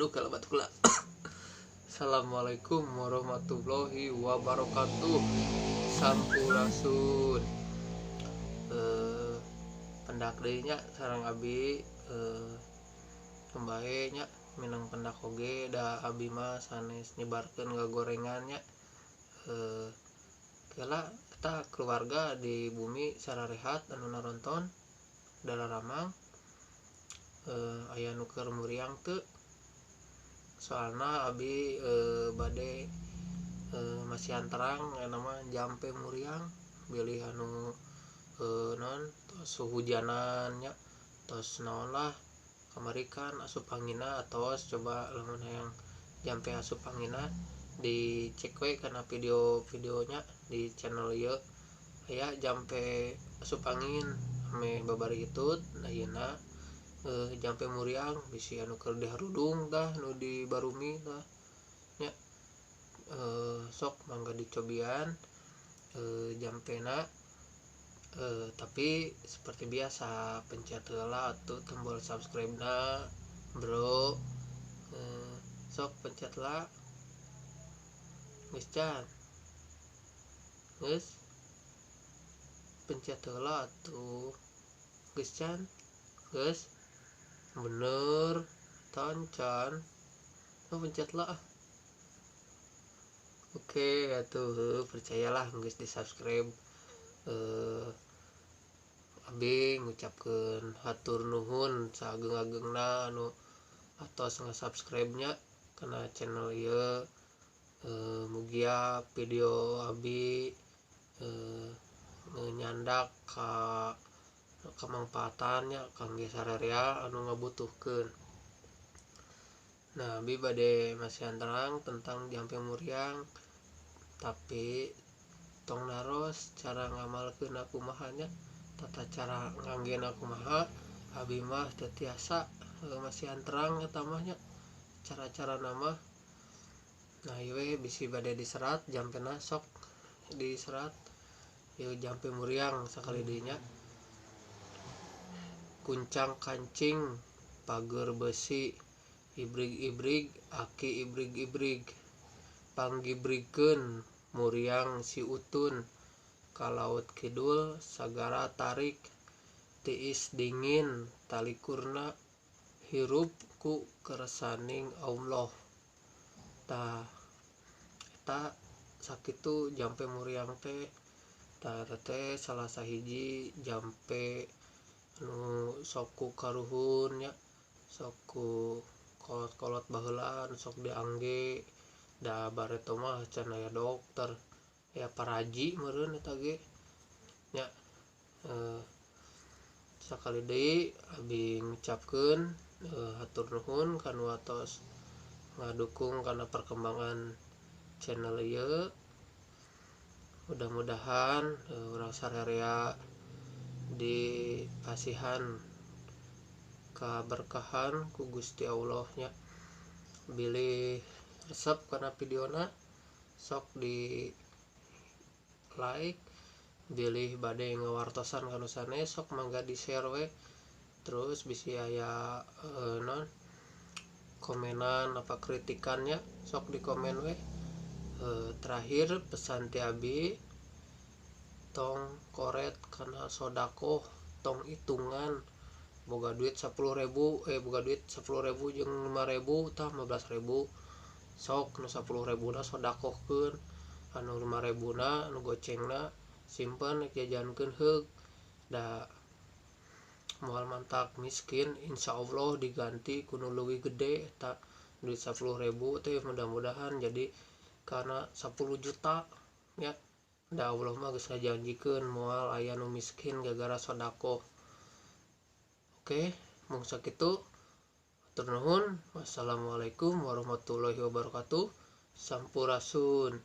Aduh kalau batuk lah. Assalamualaikum warahmatullahi wabarakatuh. Sampurasun. Pendak deui nya sareng abi kembae nya minang pendak oge da abi mah sanes nyebarkeun gagorengannya. Kela kita keluarga di bumi sararehat anu naronton dalaramang aya nu keur muriang teu soalna abi bade masihan terang nama jampe muriang bilih anu non tos hujanannya tos naon lah kamarikan asup angina atos coba lamun hayang jampe asup angina dicek we kana video-videonya di channel ieu aya jampe asup angin ame babari hitut ayeuna jampe muriang bisi anu keur diharudung dah nu di barumi dah nya sok mangga dicobian jampena tapi seperti biasa pencet heula atuh tombol subscribe na bro, sok pencet lah geus can geus pencet heula atuh geus can geus bener tancan pencet lah. Oke atuh percayalah geus di subscribe. Abi ngucapkeun hatur nuhun saageng-agengna anu atos nge-subscribe nya kana channel ieu. Mugia video abi nyandak ka kamangfaatannya kangge sararea anu ngabutuhkeun. Nah, abi bade masihan terang tentang jampe muriang, tapi tong naros cara ngamalkeun kumaha nya, tata cara nganggeuna kumaha, abi mah teu tiasa masihan terang eta mah nya cara-cara nama. Nah, ieu we bisi bade diserat jampena sok diserat ieu jampe muriang sakali deui nya. Kuncang kancing pager besi ibrig-ibrig aki ibrig-ibrig panggibrigkeun muriang si utun ka laut kidul sagara tarik tiis dingin talikurna hirup ku kersaning Allah. Tah eta sakitu jampe muriang teh tah teh salah sahiji jampe nu sok ku karuhun nya sok ku kolot-kolot baheula sok diangge da bareto mah can aya dokter aya paraji meureun eta ge nya. Sakali deui abi ngucapkeun hatur nuhun kanu atos ngadukung kana perkembangan channel ieu. Mudah-mudahan urang sararea dipasihan kaberkahan ku Gusti Allah nya. Bilih resep kana videona sok di like, bilih bade ngawartosan kanu sanes sok mangga di share we, terus bisi aya non komenan apa kritikannya sok di komen we. Terakhir pesan ti abi tong koret kana sodaqoh tong hitungan boga duit 10.000 boga duit 10.000 jeung 5.000 tah 15.000 sok nu 10.000 na sodaqohkeun anu 5.000 na anu gocengna simpen jajankeun heug da moal mantak miskin insyaallah diganti ku nu leuwih gede eta duit 10.000 teh mudah-mudahan jadi kana 10 juta ya. Da Allah mah geus ngajanjikeun moal aya nu miskin gara-gara sodaqoh. Oke, mung sakitu. Hatur nuhun. Wassalamualaikum warahmatullahi wabarakatuh. Sampurasun.